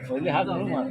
पहिले हात आणून मार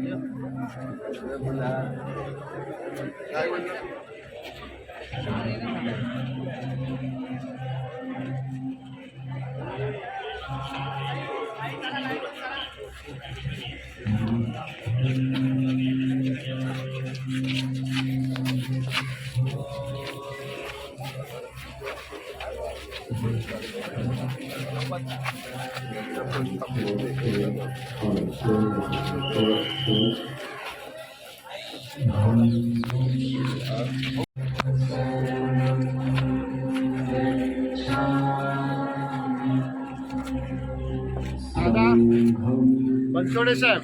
बनसोडे साहेब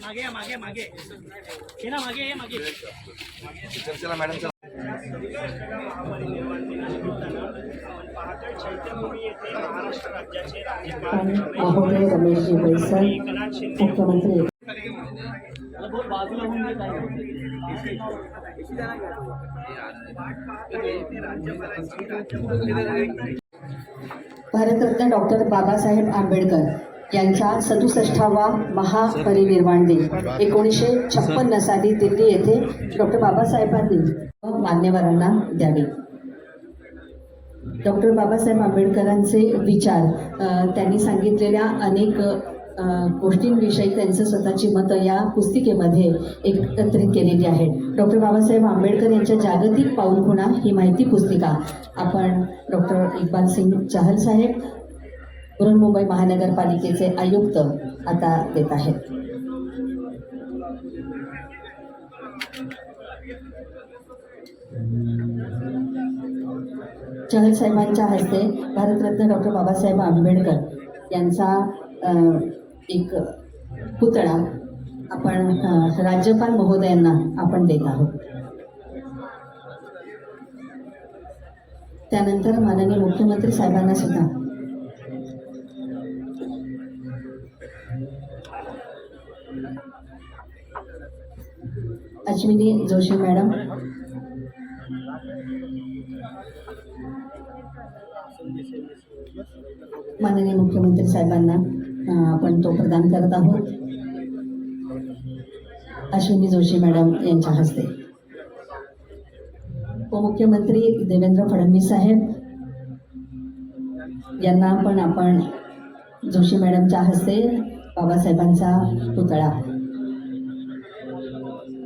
मागे मागे मागे हे ना मागे हे मागे चला मॅडम चला महोदय रमेशजी बैसल मुख्यमंत्री भारतरत्न डॉक्टर बाबासाहेब आंबेडकर यांचा 67वा महापरिनिर्वाण दिन 1956 साली दिल्ली येथे डॉक्टर बाबासाहेबांनी मान्यवरांना द्यावे. डॉक्टर बाबासाहेब आंबेडकरांचे विचार, त्यांनी सांगितलेल्या अनेक गोष्टींविषयी त्यांचं स्वतःची मतं या पुस्तिकेमध्ये एकत्रित केलेली आहेत. डॉक्टर बाबासाहेब आंबेडकर यांच्या जागतिक पाऊलखुणा ही माहिती पुस्तिका आपण डॉक्टर इक्बाल सिंग चहल साहेब, बृहन्मुंबई महानगरपालिकेचे आयुक्त आता देत आहेत. चहल साहेबांच्या हस्ते भारतरत्न डॉक्टर बाबासाहेब आंबेडकर यांचा एक पुतळा आपण राज्यपाल महोदयांना आपण देत आहोत. त्यानंतर माननीय मुख्यमंत्री साहेबांना सुद्धा अश्विनी जोशी मॅडम, माननीय मुख्यमंत्री साहेबांना आपण तो प्रदान करत आहोत. अश्विनी जोशी मॅडम यांच्या हस्ते. उपमुख्यमंत्री देवेंद्र फडणवीस साहेब यांना पण आपण जोशी मॅडमच्या हस्ते बाबासाहेबांचा पुतळा.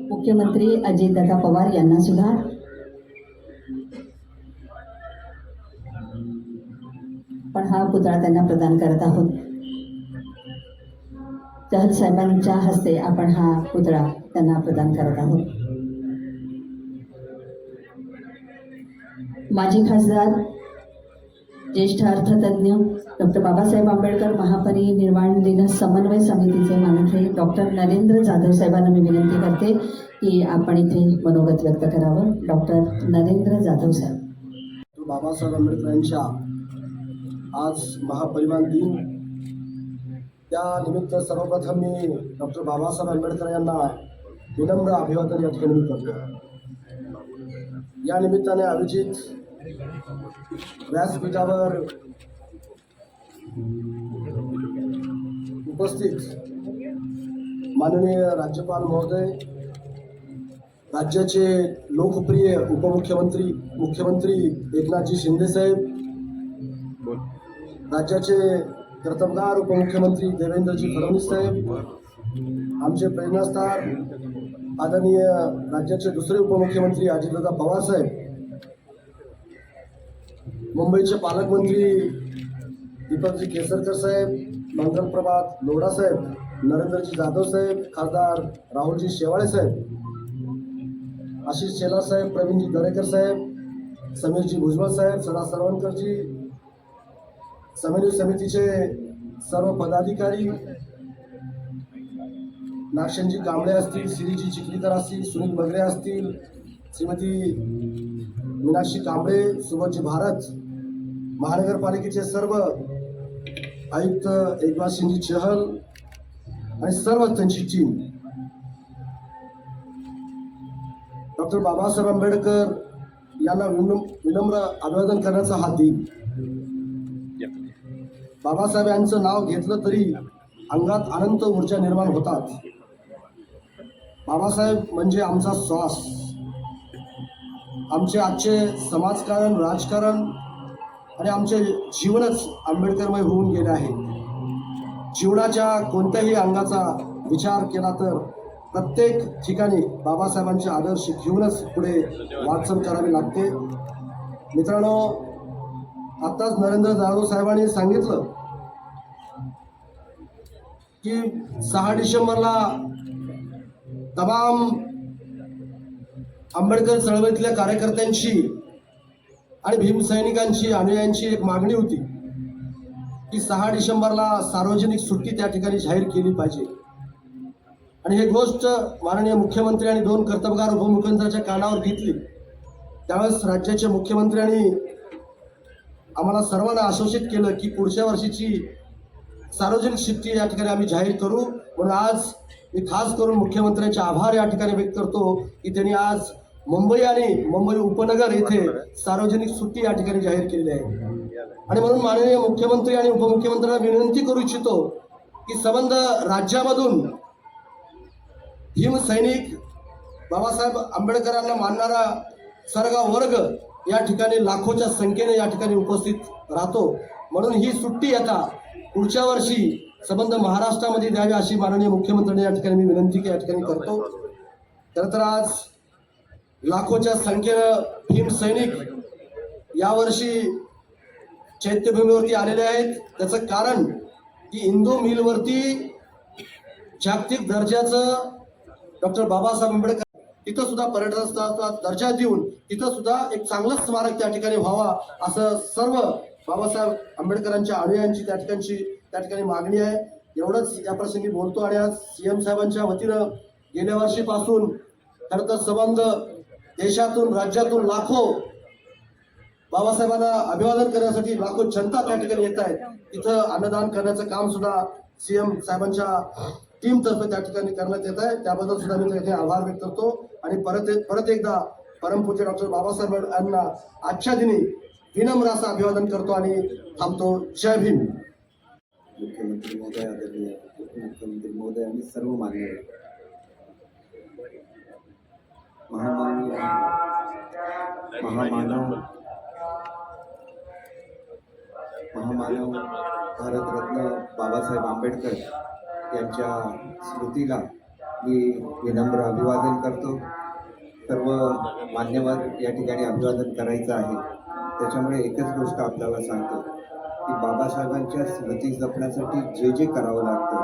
मुख्यमंत्री अजितदादा पवार यांना सुद्धा पण हा पुतळा त्यांना प्रदान करत आहोत. चहल साहेबांच्या हस्ते आपण हा पुतळा त्यांना प्रदान करत आहोत. माजी खासदार, ज्येष्ठ अर्थतज्ञ, डॉक्टर बाबासाहेब आंबेडकर महापरिनिर्वाण दिन समन्वय समितीचे माननीय डॉक्टर नरेंद्र जाधव साहेबांना मी विनंती करते की आपण इथे मनोगत व्यक्त करावं. डॉक्टर नरेंद्र जाधव साहेब. बाबासाहेब आंबेडकर यांच्या आज महापरिनिर्वाण दिन, त्या निमित्त सर्वप्रथम मी डॉक्टर बाबासाहेब आंबेडकर यांना विनम्र अभिवादन या ठिकाणी करतो. या निमित्ताने आयोजित व्यासपीठावर उपस्थित माननीय राज्यपाल महोदय, राज्याचे लोकप्रिय उपमुख्यमंत्री मुख्यमंत्री एकनाथजी शिंदे साहेब, राज्याचे कर्तबगार उपमुख्यमंत्री देवेंद्रजी फडणवीस साहेब, आमचे प्रेरणास्थान आदरणीय राज्याचे दुसरे उपमुख्यमंत्री अजितदादा पवार साहेब, मुंबईचे पालकमंत्री दीपकजी केसरकर साहेब, मंगलप्रभात लोढा साहेब, नरेंद्रजी जाधव साहेब, खासदार राहुलजी शेवाळे साहेब, आशिष शेलार साहेब, प्रवीणजी दरेकर साहेब, समीरजी भुजबळ साहेब, सदा सरवणकरजी, समन्वय समितीचे सर्व पदाधिकारी, नागशनजी कांबळे असतील, श्रीजी चिखलीकर असतील, सुनील बगरे असतील, श्रीमती मीनाक्षी कांबळे, सुभाषजी भारत, महानगरपालिकेचे सर्व आयुक्त एकनाथ सिंहजी चहल आणि सर्व त्यांची टीम, डॉक्टर बाबासाहेब आंबेडकर यांना विनम्र अभिवादन करण्याचा हा दिन. बाबासाहेब यांचं नाव घेतलं तरी अंगात अनंत ऊर्जा निर्माण होतात. बाबासाहेब म्हणजे आमचा श्वास. आमचे आजचे समाजकारण, राजकारण आणि आमचे जीवनच आंबेडकरमय होऊन गेले आहे. जीवनाच्या कोणत्याही अंगाचा विचार केला तर प्रत्येक ठिकाणी बाबासाहेबांचे आदर्श घेऊनच पुढे वाटचाल करावी लागते. मित्रांनो, आताच नरेंद्र जाधव साहेबांनी सांगितलं की 6 डिसेंबरला तमाम आंबेडकर चळवळीतल्या कार्यकर्त्यांची आणि भीमसैनिकांची अनुयायांची एक मागणी होती की 6 डिसेंबरला सार्वजनिक सुट्टी त्या ठिकाणी जाहीर केली पाहिजे. आणि ही गोष्ट माननीय मुख्यमंत्री आणि 2 कर्तबगार उपमुख्यमंत्र्यांच्या कानावर घेतली. त्यावेळेस राज्याचे मुख्यमंत्र्यांनी आम्हाला सर्वांना आश्वासित केलं की पुढच्या वर्षीची सार्वजनिक सुट्टी या ठिकाणी आम्ही जाहीर करू. म्हणून आज मी खास करून मुख्यमंत्र्यांचे आभार या ठिकाणी व्यक्त करतो की त्यांनी आज मुंबई आणि मुंबई उपनगर येथे सार्वजनिक सुट्टी या ठिकाणी जाहीर केलेली आहे. आणि म्हणून माननीय मुख्यमंत्री आणि उपमुख्यमंत्र्यांना विनंती करू इच्छितो की संबंध राज्यामधून भीमसैनिक, बाबासाहेब आंबेडकरांना मानणारा सर्व वर्ग या ठिकाणी लाखोच्या संख्येने या ठिकाणी उपस्थित राहतो. म्हणून ही सुट्टी आता पुढच्या वर्षी संबंध महाराष्ट्रामध्ये द्यावी अशी माननीय मुख्यमंत्र्यांनी या ठिकाणी मी विनंती या ठिकाणी करतो. खरं तर आज लाखोच्या संख्येनं भीमसैनिक यावर्षी चैत्यभूमीवरती आलेले आहेत. त्याचं कारण की इंदू मिलवरती जागतिक दर्जाचं डॉक्टर बाबासाहेब आंबेडकर तिथं सुद्धा पर्यटन स्थळाचा दर्जा देऊन तिथं सुद्धा एक चांगलं स्मारक त्या ठिकाणी व्हावा असं सर्व बाबासाहेब आंबेडकरांच्या अनुयायांची त्या ठिकाणी मागणी आहे. एवढंच या प्रसंगी बोलतो. आणि आज CM साहेबांच्या वतीनं गेल्या वर्षीपासून खरं तर संबंध देशातून राज्यातून लाखो बाबासाहेबांना अभिवादन करण्यासाठी लाखो जनता त्या ठिकाणी येत आहेत. तिथं अन्नदान करण्याचं काम सुद्धा CM साहेबांच्या टीमतर्फे त्या ठिकाणी करण्यात येत आहे. त्याबद्दल सुद्धा मी त्याचे आभार व्यक्त करतो. आणि परत एकदा परमपूज्य डॉक्टर बाबासाहेब यांना आजच्या दिनी विनम्र असं अभिवादन करतो आणि थांबतो. जय भीम. मुख्यमंत्री महोदय, आदरणीय उपमुख्यमंत्री महोदय आणि सर्व मान्यवर, महामानव भारतरत्न बाबासाहेब आंबेडकर यांच्या स्मृतीला मी विनम्र अभिवादन करतो. सर्व मान्यवर या ठिकाणी अभिवादन करायचं आहे. त्याच्यामुळे एकच गोष्ट आपल्याला सांगतो की बाबासाहेबांच्या स्मृती जपण्यासाठी जे जे करावं लागतं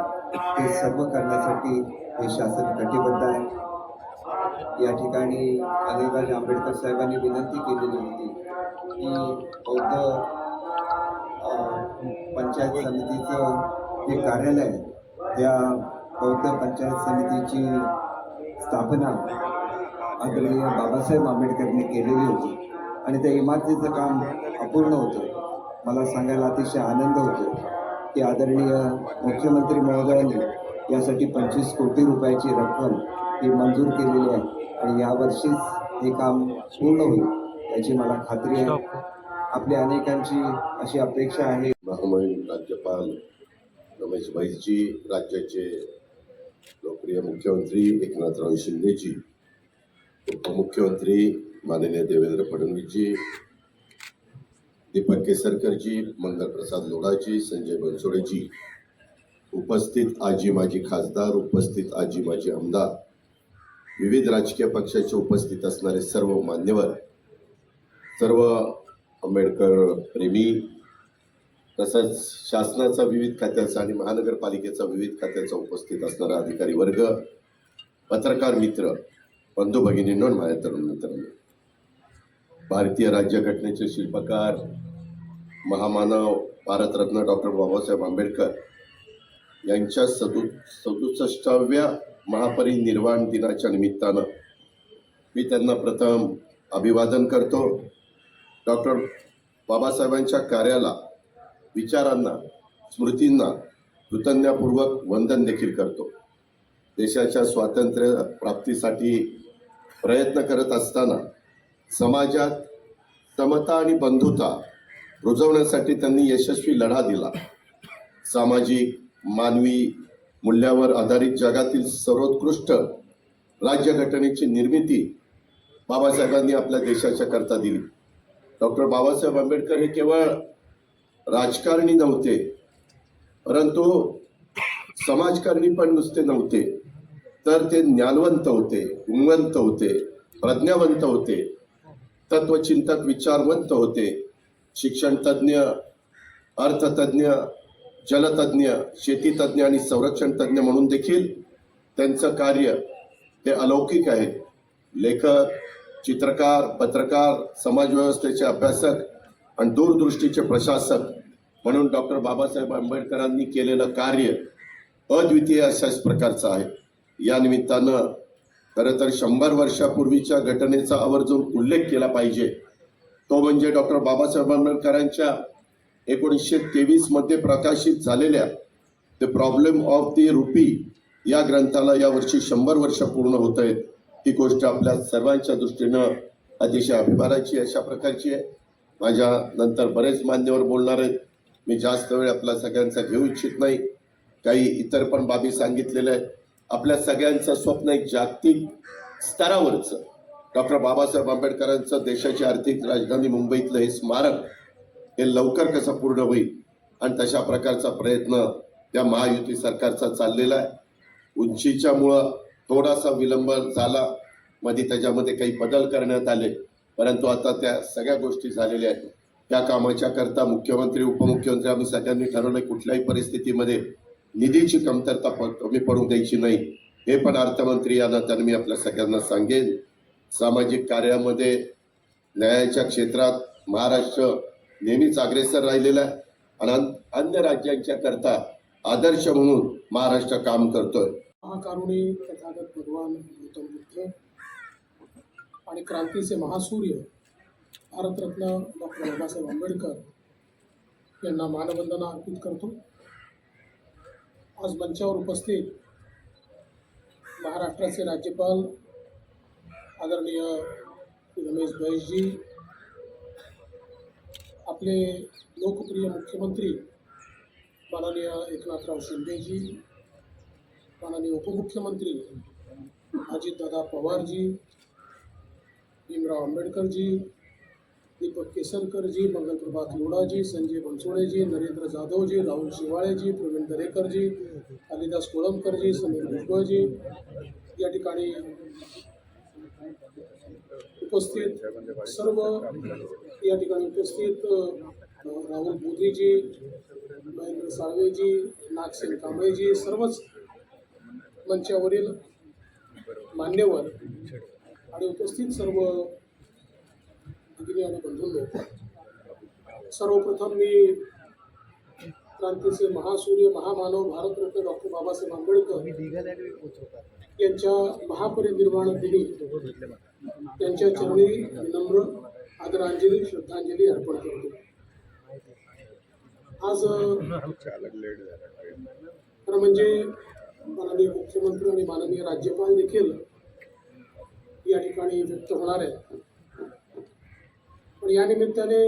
ते सर्व करण्यासाठी हे शासन कटिबद्ध आहे. या ठिकाणी अनिलराज आंबेडकर साहेबांनी विनंती केलेली होती की बौद्ध पंचायत समितीचं जे कार्यालय, त्या बौद्ध पंचायत समितीची स्थापना आदरणीय बाबासाहेब आंबेडकरांनी केलेली होती आणि त्या इमारतीचं काम अपूर्ण होतं. मला सांगायला अतिशय आनंद होतो की आदरणीय मुख्यमंत्री महोदयांनी यासाठी 25 कोटी रुपयाची रक्कम ही मंजूर केलेली आहे आणि यावर्षीच हे काम पूर्ण होईल याची मला खात्री आहे. आपल्या अनेकांची अशी अपेक्षा आहे. महामहिम राज्यपाल रमेशभाईजी, राज्याचे लोकप्रिय मुख्यमंत्री एकनाथराव शिंदेजी, उपमुख्यमंत्री माननीय देवेंद्र फडणवीसजी, दीपक केसरकरजी, मंगलप्रसाद लोढाजी, संजय बनसोडेजी, उपस्थित आजी माजी खासदार, उपस्थित आजी माजी आमदार, विविध राजकीय पक्षाचे उपस्थित असणारे सर्व मान्यवर, सर्व आंबेडकर प्रेमी, तसंच शासनाचा विविध खात्याचा आणि महानगरपालिकेचा विविध खात्याचा उपस्थित असणारा अधिकारी वर्ग, पत्रकार मित्र, बंधू भगिनींनो, माझ्या तरुण मित्रांनो, भारतीय राज्यघटनेचे शिल्पकार, महामानव भारतरत्न डॉक्टर बाबासाहेब आंबेडकर यांच्या 67व्या महापरिनिर्वाण दिनाच्या निमित्तानं मी त्यांना प्रथम अभिवादन करतो. डॉक्टर बाबासाहेबांच्या कार्याला, विचारांना, स्मृतींना कृतज्ञतापूर्वक वंदन देखील करतो. देशाच्या स्वातंत्र्य प्राप्तीसाठी प्रयत्न करत असताना समाजात समता आणि बंधुता रुजवण्यासाठी त्यांनी यशस्वी लढा दिला. सामाजिक, मानवी मूल्यावर आधारित जगातील सर्वोत्कृष्ट राज्यघटनेची निर्मिती बाबासाहेबांनी आपल्या देशाच्या करता दिली. डॉक्टर बाबासाहेब आंबेडकर हे केवळ राजकारणी नव्हते, परंतु समाजकारणी पण नुसते नव्हते, तर ते ज्ञानवंत होते, गुणवंत होते, प्रज्ञावंत होते, तत्वचिंतक, विचारवंत होते, शिक्षण तज्ज्ञ, अर्थतज्ञ, जलतज्ञ, शेतीतज्ञ आणि संरक्षण तज्ज्ञ म्हणून देखील त्यांचं कार्य हे अलौकिक आहे. लेखक, चित्रकार, पत्रकार, समाजव्यवस्थेचे अभ्यासक आणि दूरदृष्टीचे प्रशासक म्हणून डॉक्टर बाबासाहेब आंबेडकरांनी केलेलं कार्य अद्वितीय अशाच प्रकारचं आहे. या निमित्तानं खरं तर 100 वर्षापूर्वीच्या घटनेचा आवर्जून उल्लेख केला पाहिजे. तो म्हणजे डॉक्टर बाबासाहेब आंबेडकरांच्या 1923 मध्ये प्रकाशित झालेल्या the problem of the rupee या ग्रंथाला यावर्षी 100 वर्ष पूर्ण होत आहेत. ही गोष्ट आपल्या सर्वांच्या दृष्टीनं अतिशय अभिमानाची अशा प्रकारची आहे. माझ्या नंतर बरेच मान्यवर बोलणार आहेत. मी जास्त वेळ आपला सगळ्यांचा घेऊ इच्छित नाही. काही इतर पण बाबी सांगितलेल्या आहेत. आपल्या सगळ्यांचं स्वप्न एक जागतिक स्तरावरचं डॉक्टर बाबासाहेब आंबेडकरांचं देशाची आर्थिक राजधानी मुंबईतलं हे स्मारक हे लवकर कसं पूर्ण होईल आणि तशा प्रकारचा प्रयत्न त्या महायुती सरकारचा चाललेला आहे. उंचीच्या मुळं थोडासा विलंब झाला, मध्ये त्याच्यामध्ये काही बदल करण्यात आले, परंतु आता त्या सगळ्या गोष्टी झालेल्या आहेत. त्या कामाच्या करता मुख्यमंत्री, उपमुख्यमंत्री आम्ही सगळ्यांनी ठरवलं कुठल्याही परिस्थितीमध्ये निधीची कमतरता कमी पडू द्यायची नाही. हे पण अर्थमंत्री या नात्याने मी आपल्या सगळ्यांना सांगेन. सामाजिक कार्यामध्ये न्यायाच्या क्षेत्रात महाराष्ट्र नेहमीच अग्रेसर राहिलेला आहे आणि अन्य राज्यांच्या करता आदर्श म्हणून महाराष्ट्र काम करतोय. महाकारुणी तथागत भगवान गौतम बुद्ध आणि क्रांतीचे महासूर्य भारतरत्न डॉक्टर बाबासाहेब आंबेडकर यांना मानवंदना अर्पित करतो. आज मंचावर उपस्थित महाराष्ट्राचे राज्यपाल आदरणीय रमेश बैसजी, आपले लोकप्रिय मुख्यमंत्री माननीय एकनाथराव शिंदेजी, माननीय उपमुख्यमंत्री अजितदादा पवारजी, भीमराव आंबेडकरजी, दीपक केसरकरजी, मंगलप्रभात लोढाजी, संजय बनसोडेजी, नरेंद्र जाधवजी, राहुल शेवाळेजी, प्रवीण दरेकरजी, कालिदास कोळंबकरजी, समीर भुजबळजी, या ठिकाणी उपस्थित सर्व या ठिकाणी उपस्थित राहुल मोदीजी, महेंद्र साळवेजी, नागसेन कांबळेजी, सर्वच मंचावरील मान्यवर आणि उपस्थित सर्व भगिनी आणि बंधूंनो, सर्वप्रथम मी क्रांतीचे महासूर्य, महामानव, भारतरत्न डॉक्टर बाबासाहेब आंबेडकर यांच्या महापरिनिर्वाण दिनी त्यांच्या चरणी विनम्र आदरांजली, श्रद्धांजली अर्पण करतो. आज खरं म्हणजे माननीय मुख्यमंत्री आणि माननीय राज्यपाल देखील या ठिकाणी व्यक्त होणार आहेत. पण या निमित्ताने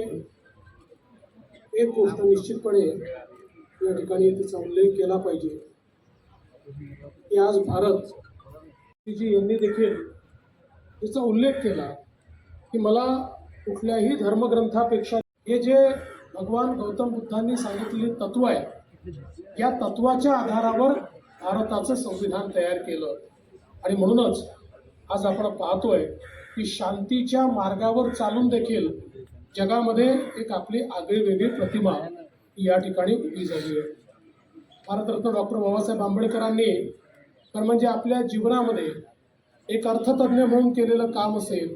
एक गोष्ट निश्चितपणे या ठिकाणी तिचा उल्लेख केला पाहिजे की आज भारत जी यांनी देखील तिचा उल्लेख केला की मला कुठल्याही धर्मग्रंथापेक्षा हे जे भगवान गौतम बुद्धांनी सांगितलेली तत्व आहे, या तत्वाच्या आधारावर भारताचं संविधान तयार केलं. आणि म्हणूनच आज आपण पाहतोय की शांतीच्या मार्गावर चालून देखील जगामध्ये एक आपली आगळीवेगळी प्रतिमा या ठिकाणी उभी झाली आहे. भारतरत्न डॉक्टर बाबासाहेब आंबेडकरांनी तर म्हणजे आपल्या जीवनामध्ये एक अर्थतज्ञ म्हणून केलेलं काम असेल,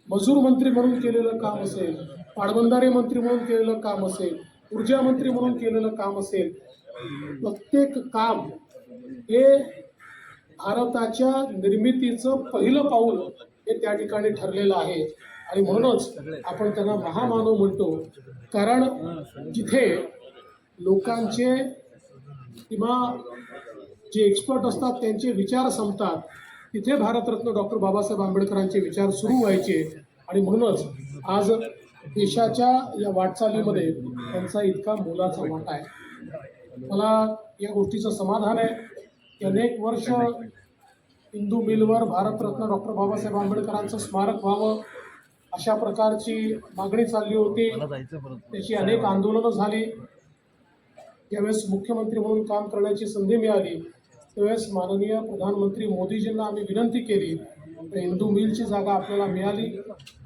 मजूर मंत्री म्हणून केलेलं काम असेल, पाटबंधारे मंत्री म्हणून केलेलं काम असेल, ऊर्जा मंत्री म्हणून केलेलं काम असेल, प्रत्येक काम हे भारताच्या निर्मितीचं पहिलं पाऊल हे त्या ठिकाणी ठरलेलं आहे आणि म्हणूनच आपण त्यांना महामानव म्हणतो. कारण जिथे लोकांचे किंवा जे एक्सपर्ट असतात त्यांचे विचार संपतात तिथे भारतरत्न डॉक्टर बाबासाहेब आंबेडकरांचे विचार सुरू व्हायचे आणि म्हणूनच आज देशाच्या या वाटचालीमध्ये त्यांचा इतका मोलाचा वाटा आहे. मला या गोष्टीचं समाधान आहे की अनेक वर्ष हिंदू मिलवर भारतरत्न डॉक्टर बाबासाहेब आंबेडकरांचं स्मारक व्हावं अशा प्रकारची मागणी चालली होती. त्याची अनेक आंदोलनं झाली. ज्यावेळेस मुख्यमंत्री म्हणून काम करण्याची संधी मिळाली त्यावेळेस माननीय प्रधानमंत्री मोदीजींना आम्ही विनंती केली तर हिंदू मिलची जागा आपल्याला मिळाली.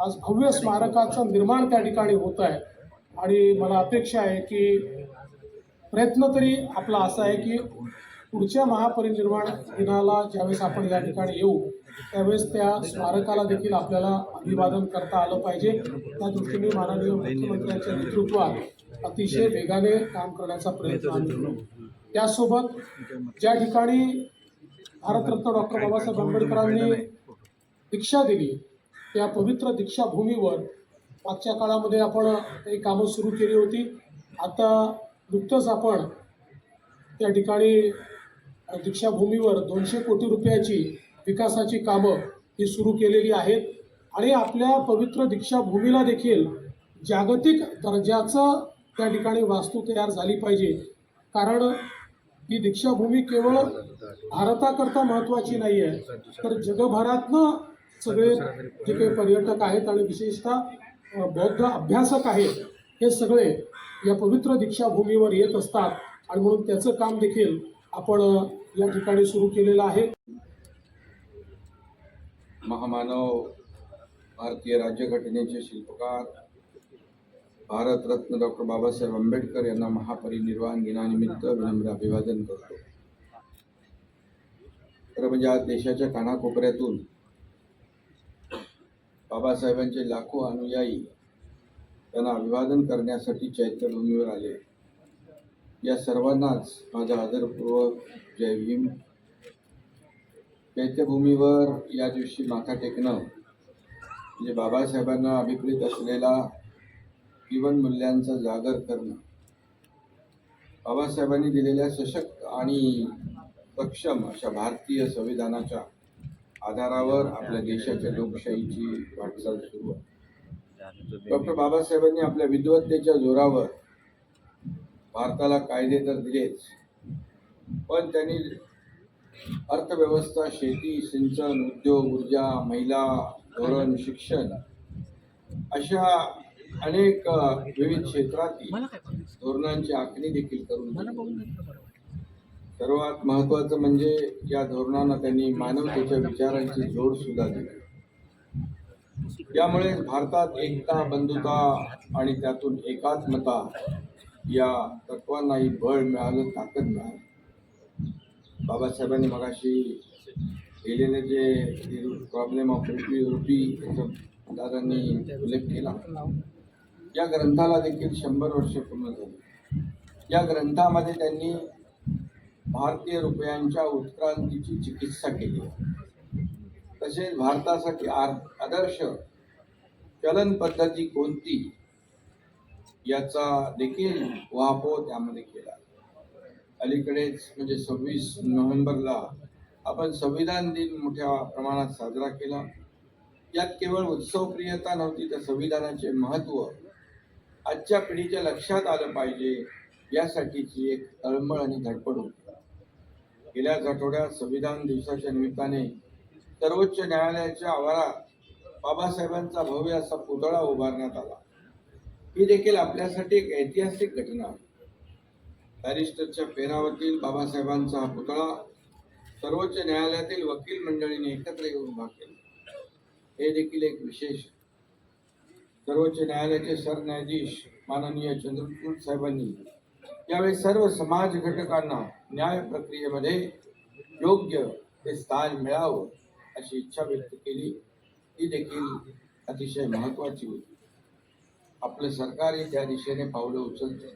आज भव्य स्मारकाचं निर्माण त्या ठिकाणी होत आहे आणि मला अपेक्षा आहे की प्रयत्न तरी आपला असा आहे की पुढच्या महापरिनिर्वाण दिनाला ज्यावेळेस आपण या ठिकाणी येऊ त्यावेळेस त्या स्मारकाला देखील आपल्याला अभिवादन करता आलं पाहिजे. त्या दृष्टीने माननीय मुख्यमंत्र्यांच्या नेतृत्वात अतिशय वेगाने काम करण्याचा प्रयत्न आम्ही करू. त्यासोबत ज्या ठिकाणी भारतरत्न डॉक्टर बाबासाहेब आंबेडकरांनी दीक्षा दिली त्या पवित्र दीक्षाभूमीवर मागच्या काळामध्ये आपण काही कामं सुरू केली होती. आता नुकतंच आपण त्या ठिकाणी दीक्षाभूमीवर 200 कोटी रुपयाची विकासाची कामं ही सुरू केलेली आहेत आणि आपल्या पवित्र दीक्षाभूमीला देखील जागतिक दर्जाचं त्या ठिकाणी वास्तू तयार झाली पाहिजे. कारण ही दीक्षाभूमी केवळ भारताकरता महत्त्वाची नाही आहे तर जगभरातनं सगळे जे काही पर्यटक आहेत आणि विशेषतः बौद्ध अभ्यासक आहेत हे सगळे या पवित्र दीक्षाभूमीवर येत असतात आणि म्हणून त्याचं काम देखील आपण या ठिकाणी सुरू केलेलं आहे. महामानव भारतीय राज्यघटनेचे शिल्पकार भारतरत्न डॉक्टर बाबासाहेब आंबेडकर यांना महापरिनिर्वाण दिनानिमित्त विनम्र अभिवादन करतो. खरं म्हणजे आज देशाच्या कानाकोपऱ्यातून बाबासाहेबांचे लाखो अनुयायी त्यांना अभिवादन करण्यासाठी चैत्यभूमीवर आले. या सर्वांनाच माझा आदरपूर्वक जय भीम. चैत्यभूमीवर या दिवशी माथा टेकणं म्हणजे बाबासाहेबांना अभिप्रेत असलेला जीवन मूल्यांचा जागर करणं. बाबासाहेबांनी दिलेल्या सशक्त आणि सक्षम अशा भारतीय संविधानाच्या आधारावर आपल्या देशाच्या लोकशाहीची वाटचाल सुरू आहे. डॉक्टर बाबासाहेबांनी आपल्या विद्वत्तेच्या जोरावर भारताला कायदे तर दिलेच पण त्यांनी अर्थव्यवस्था, शेती, सिंचन, उद्योग, ऊर्जा, महिला, धोरण, शिक्षण अशा अनेक विविध क्षेत्रातील धोरणांची आखणी देखील करून दिली. सर्वात महत्त्वाचं म्हणजे या धोरणांना त्यांनी मानवतेच्या विचारांची जोड सुद्धा दिली. यामुळे भारतात एकता, बंधुता आणि त्यातून एकात्मता या तत्वांनाही बळ मिळालं, ताकद मिळाली. बाबासाहेबांनी मगाशी केलेले जे प्रॉब्लेम ऑफ रुपी याचा दादांनी उल्लेख केला. या ग्रंथाला देखील 100 वर्ष पूर्ण झाली. या ग्रंथामध्ये त्यांनी भारतीय रुपयांच्या उत्क्रांतीची चिकित्सा केली. तसेच भारतासाठी आदर्श चलन पद्धती कोणती याचा देखील उहापोह त्यामध्ये केला. अलीकडेच म्हणजे 26 नोव्हेंबरला आपण संविधान दिन मोठ्या प्रमाणात साजरा केला. यात केवळ उत्सवप्रियता नव्हती तर संविधानाचे महत्त्व आजच्या पिढीच्या लक्षात आलं पाहिजे यासाठीची एक तळमळ आणि धडपड होती. गेल्याच आठवड्यात संविधान दिवसाच्या निमित्ताने सर्वोच्च न्यायालयाच्या आवारात बाबासाहेबांचा भव्य असा पुतळा उभारण्यात आला. ही देखील आपल्यासाठी एक ऐतिहासिक घटना आहे. बॅरिस्टरच्या पेहरावातील बाबासाहेबांचा हा पुतळा सर्वोच्च न्यायालयातील वकील मंडळीने एकत्र येऊन उभा केला. हे देखील एक विशेष. सर्वोच्च न्यायालयाचे सरन्यायाधीश माननीय चंद्रचूड साहेबांनी यावेळी सर्व समाज घटकांना न्याय प्रक्रियेमध्ये योग्य ते स्थान मिळावं अशी इच्छा व्यक्त केली. ही देखील अतिशय महत्त्वाची होती. आपलं सरकारही त्या दिशेने पावलं उचलतं.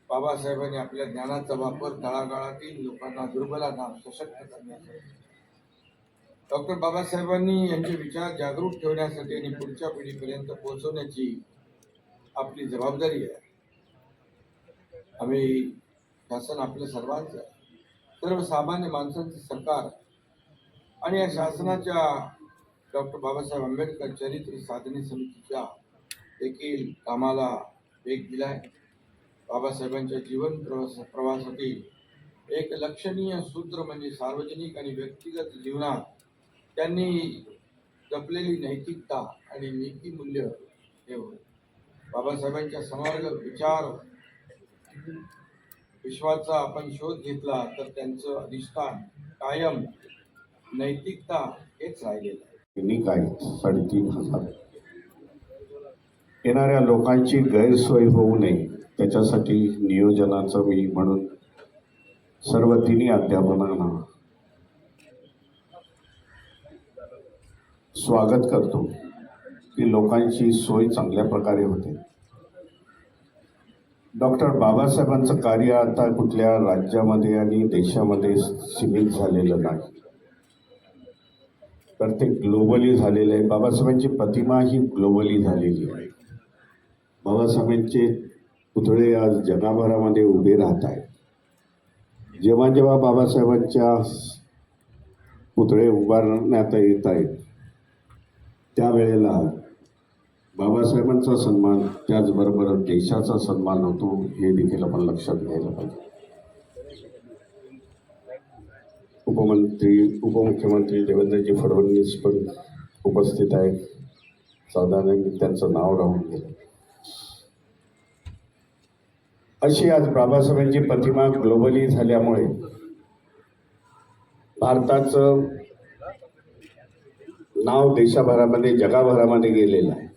बाबासाहेबांनी आपल्या ज्ञानाचा वापर तळागाळातील लोकांना, दुर्बलांना सशक्त करण्यासाठी, डॉक्टर बाबासाहेबांनी यांचे विचार जागरूक ठेवण्यासाठी आणि पुढच्या पिढीपर्यंत पोहोचवण्याची आपली जबाबदारी आहे. आम्ही शासन आपल्या सर्वांचं आहे. सर्वसामान्य माणसांचं सरकार आणि या शासनाच्या डॉक्टर बाबासाहेब आंबेडकर चरित्र साधने समितीच्या देखील कामाला वेग दिलाय. बाबासाहेबांच्या जीवन प्रवासातील एक लक्षणीय सूत्र म्हणजे सार्वजनिक आणि व्यक्तिगत जीवनात त्यांनी जपलेली नैतिकता आणि नीतिमूल्य हे होय. बाबासाहेबांच्या समग्र विचार विश्वाचा आपण शोध घेतला तर त्यांचं अधिष्ठान कायम नैतिकता हेच राहिलेलं आहे. सैनिक आहेत 3,500. येणाऱ्या लोकांची गैरसोय होऊ नये त्याच्यासाठी नियोजनाचं मी म्हणून सर्व तिन्ही अध्यापनांना स्वागत करतो की लोकांची सोय चांगल्या प्रकारे होते. डॉक्टर बाबासाहेबांचं कार्य आता कुठल्या राज्यामध्ये आणि देशामध्ये सीमित झालेलं नाही, तर ते ग्लोबली झालेलं आहे. बाबासाहेबांची प्रतिमा ही ग्लोबली झालेली आहे. बाबासाहेबांचे पुतळे आज जगभरामध्ये उभे राहत आहेत. जेव्हा जेव्हा बाबासाहेबांच्या पुतळे उभारण्यात येत आहेत त्यावेळेला बाबासाहेबांचा सन्मान त्याचबरोबर देशाचा सन्मान होतो, हे देखील आपण लक्षात घ्यायला पाहिजे. उपमुख्यमंत्री देवेंद्रजी फडणवीस पण उपस्थित आहेत. साधारण त्यांचं नाव राहून गेलं. अशी आज बाबासाहेबांची प्रतिमा ग्लोबली झाल्यामुळे भारताचं नाव देशाभरामध्ये जगभरामध्ये गेलेलं आहे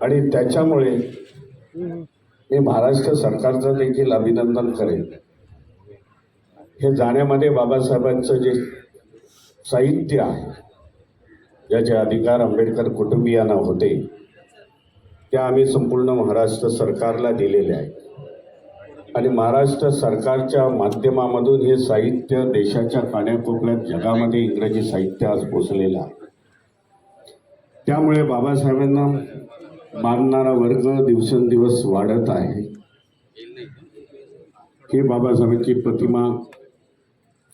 आणि त्याच्यामुळे मी महाराष्ट्र सरकारचं देखील अभिनंदन करेन. हे जाण्यामध्ये बाबासाहेबांचं जे साहित्य आहे, ज्याचे अधिकार आंबेडकर कुटुंबियांना होते, त्या आम्ही संपूर्ण महाराष्ट्र सरकारला दिलेले आहेत आणि महाराष्ट्र सरकारच्या माध्यमामधून हे साहित्य देशाच्या कानाकोपऱ्यात जगामध्ये इंग्रजी साहित्य आज पोचलेलं आहे. त्यामुळे बाबासाहेबांना मानणारा वर्ग दिवसेंदिवस वाढत आहे. ही बाबासाहेबांची प्रतिमा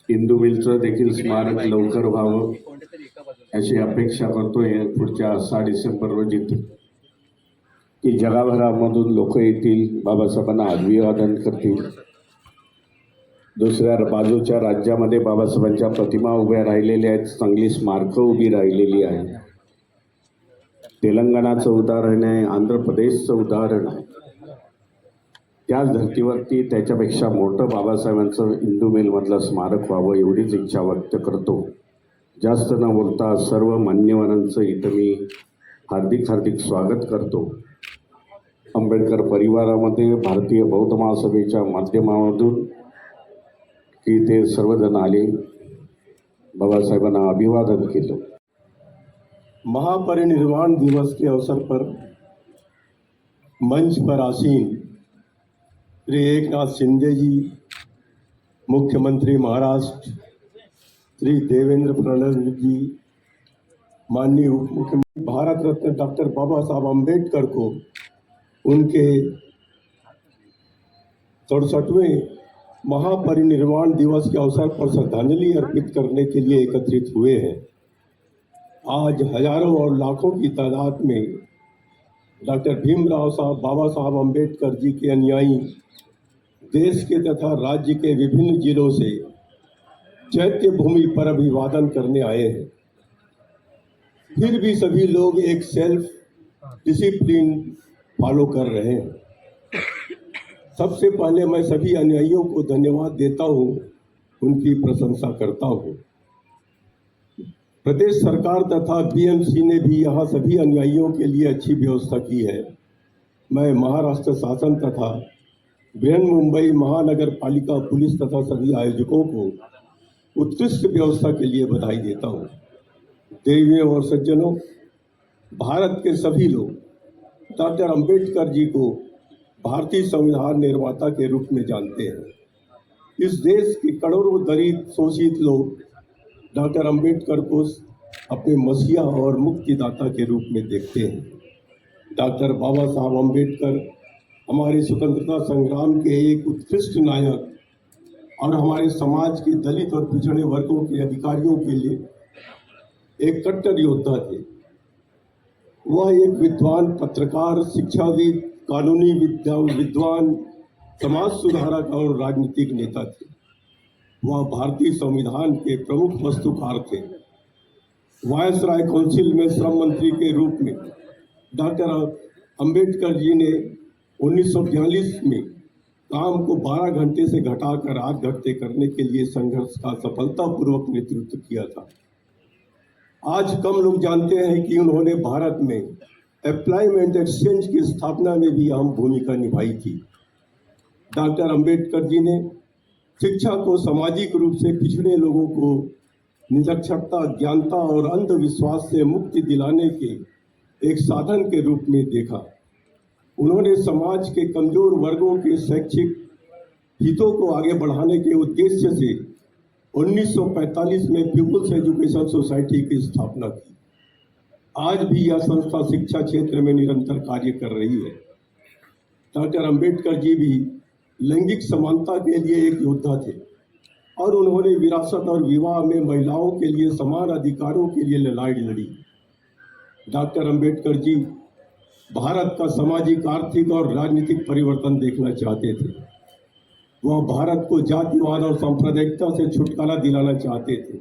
इंदू मिलचं देखील स्मारक लवकर व्हावं अशी अपेक्षा करतोय. पुढच्या 6 डिसेंबर रोजी की जगभरामधून लोक येतील, बाबासाहेबांना अभिवादन करतील. दुसऱ्या बाजूच्या राज्यामध्ये बाबासाहेबांच्या प्रतिमा उभ्या राहिलेल्या आहेत, चांगली स्मारकं उभी राहिलेली आहेत. तेलंगणाचं उदाहरण आहे, आंध्र प्रदेशचं उदाहरण आहे. त्याच धर्तीवरती त्याच्यापेक्षा मोठं बाबासाहेबांचं इंदू मिलमधलं स्मारक व्हावं एवढीच इच्छा व्यक्त करतो. जास्त न बोलता सर्व मान्यवरांचं इथं मी हार्दिक स्वागत करतो. आंबेडकर परिवारामध्ये भारतीय बौद्ध महासभेच्या माध्यमामधून की ते सर्वजण आले, बाबासाहेबांना अभिवादन केलं. महापरिनिर्वाण दिवस के अवसर पर मंच पर आसीन श्री एकनाथ शिंदे जी, मुख्यमंत्री महाराष्ट्र श्री देवेंद्र फडणवीस जी, माननीय उप मुख्यमंत्री भारत रत्न डॉक्टर बाबा साहब अम्बेडकर को उनके 67वें महापरिनिर्वाण दिवस के अवसर पर श्रद्धांजलि अर्पित करने के लिए एकत्रित हुए हैं. आज हजारों और लाखों की तादाद में डॉक्टर भीमराव साहब बाबा साहब अम्बेडकर जी के अनुयायी देश के तथा राज्य के विभिन्न जिलों से चैत्य भूमि पर अभिवादन करने आए हैं. फिर भी सभी लोग एक सेल्फ डिसिप्लिन फॉलो कर रहे हैं. सबसे पहले मैं सभी अनुयायियों को धन्यवाद देता हूं, उनकी प्रशंसा करता हूं. प्रदेश सरकार तथा बीएमसी ने भी यहाँ सभी अनुयायियों के लिए अच्छी व्यवस्था की है. मैं महाराष्ट्र शासन तथा बृहन्मुंबई महानगर पालिका पुलिस तथा सभी आयोजकों को उत्कृष्ट व्यवस्था के लिए बधाई देता हूँ. देवियों और सज्जनों, भारत के सभी लोग डॉक्टर अंबेडकर जी को भारतीय संविधान निर्माता के रूप में जानते हैं। इस देश के करोड़ों दलित शोषित लोग डॉक्टर अंबेडकर को अपने मसीहा और मुक्तिदाता के रूप में देखते हैं। डॉक्टर बाबा साहब अंबेडकर हमारे स्वतंत्रता संग्राम के एक उत्कृष्ट नायक और हमारे समाज के दलित और पिछड़े वर्गों के अधिकारियों के लिए एक कट्टर योद्धा थे। वह एक विद्वान पत्रकार, शिक्षाविद, कानूनी विद्वान, समाज सुधारक और राजनीतिक नेता थे। वह भारतीय संविधान के प्रमुख वस्तुकार थे। वायसराय काउंसिल में श्रम मंत्री के रूप में डॉक्टर अंबेडकर जी ने 1942 में काम को 12 घंटे से घटाकर 8 घंटे करने के लिए संघर्ष का सफलतापूर्वक नेतृत्व किया था। आज कम लोग जानते हैं कि उन्होंने भारत में एम्प्लॉयमेंट एक्सचेंज की स्थापना में भी अहम भूमिका निभाई थी। डॉक्टर अंबेडकर जी ने शिक्षा को सामाजिक रूप से पिछड़े लोगों को निरक्षरता, अज्ञानता और अंधविश्वास से मुक्ति दिलाने के एक साधन के रूप में देखा। उन्होंने समाज के कमजोर वर्गों के शैक्षिक हितों को आगे बढ़ाने के उद्देश्य से 1945 में पीपुल्स एजुकेशन सोसाइटी की स्थापना की। आज भी यह संस्था शिक्षा क्षेत्र में निरंतर कार्य कर रही है। डॉक्टर अंबेडकर जी भी लैंगिक समानता के लिए एक योद्धा थे और उन्होंने विरासत और विवाह में महिलाओं के लिए समान अधिकारों के लिए लड़ाई लड़ी। डॉक्टर अंबेडकर जी भारत का सामाजिक, आर्थिक और राजनीतिक परिवर्तन देखना चाहते थे। वह भारत को जातिवाद और सांप्रदायिकता से छुटकारा दिलाना चाहते थे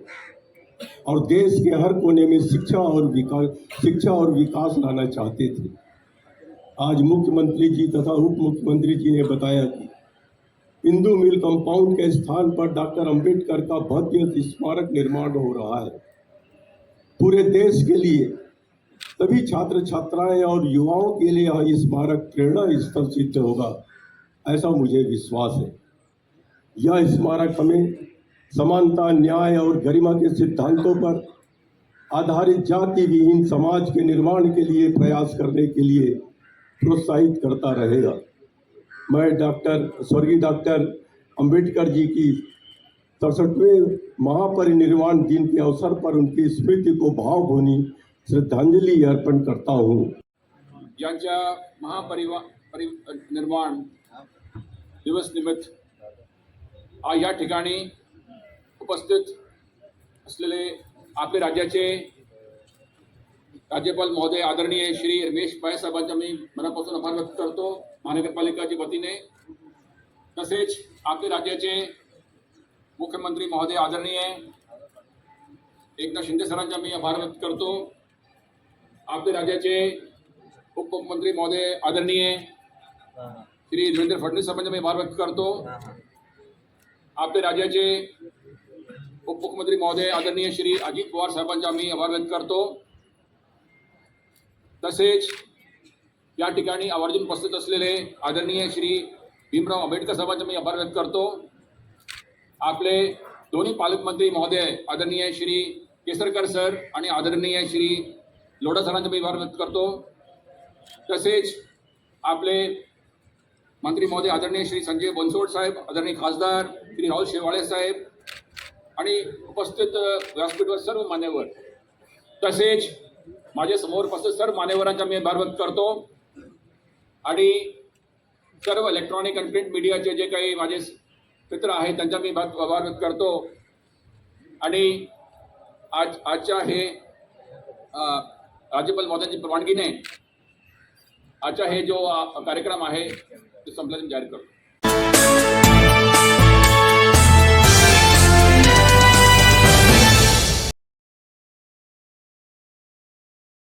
और देश के हर कोने में शिक्षा और विकास लाना चाहते थे। आज मुख्यमंत्री जी तथा उप मुख्यमंत्री जी ने बताया कि इंदू मिल कंपाउंड के स्थान पर डॉक्टर अंबेडकर का भव्य स्मारक निर्माण हो रहा है। पूरे देश के लिए, सभी छात्र छात्राएं और युवाओं के लिए यह स्मारक प्रेरणा स्थल सिद्ध होगा, ऐसा मुझे विश्वास है। यह स्मारक हमें समानता, न्याय और गरिमा के सिद्धांतों पर आधारित जाति विहीन समाज के निर्माण के लिए प्रयास करने के लिए प्रोत्साहित करता रहेगा। मैं स्वर्गीय डॉक्टर अंबेडकर जी की 67वें महापरिनिर्वाण दिन के अवसर पर उनकी स्मृति को भावभीनी श्रद्धांजलि अर्पण करता हूँ। ज्यांच्या महापरिनिर्वाण दिवस निमित्त आज या ठिकाणी उपस्थित असलेले आपले राज्याचे राज्यपाल महोदय आदरणीय श्री रमेश पाय साहेबांचा मी मनापासून आभार व्यक्त करतो महानगरपालिकाच्या वतीने। तसेच आपले राज्याचे मुख्यमंत्री महोदय आदरणीय एकनाथ शिंदे सरांचा मी आभार व्यक्त करतो। आपले राज्याचे उपमुख्यमंत्री महोदय आदरणीय श्री देवेंद्र फडणवीस साहेबांचा मी आभार व्यक्त करतो। आपले राज्याचे उपमुख्यमंत्री महोदय आदरणीय श्री अजित पवार साहेबांचा मी आभार व्यक्त करतो। तसेच या ठिकाणी आवर्जून उपस्थित असलेले आदरणीय श्री भीमराव आंबेडकर साहेबांचा मी आभार व्यक्त करतो। आपले दोन्ही पालकमंत्री महोदय आदरणीय श्री केसरकर सर आणि आदरणीय श्री लोढा सरांचा मी आभार व्यक्त करतो। तसेच आपले मंत्री महोदय आदरणीय श्री संजय बनसोड साहेब, आदरणीय खासदार श्री राहुल शेवाळे साहेब आणि उपस्थित व्यासपीठावर सर्व मान्यवर, तसेच माझ्या समोर उपस्थित सर्व मान्यवरांचा मी आभार व्यक्त करतो आणि सर्व इलेक्ट्रॉनिक आणि प्रिंट मीडियाचे जे काही माझे मित्र आहेत त्यांचा मी आभार व्यक्त करतो। आणि आजच्या हे राज्यपाल महोदयांची परवानगीने आजचा हे जो कार्यक्रम आहे तो संपल्याने जाहीर करतो।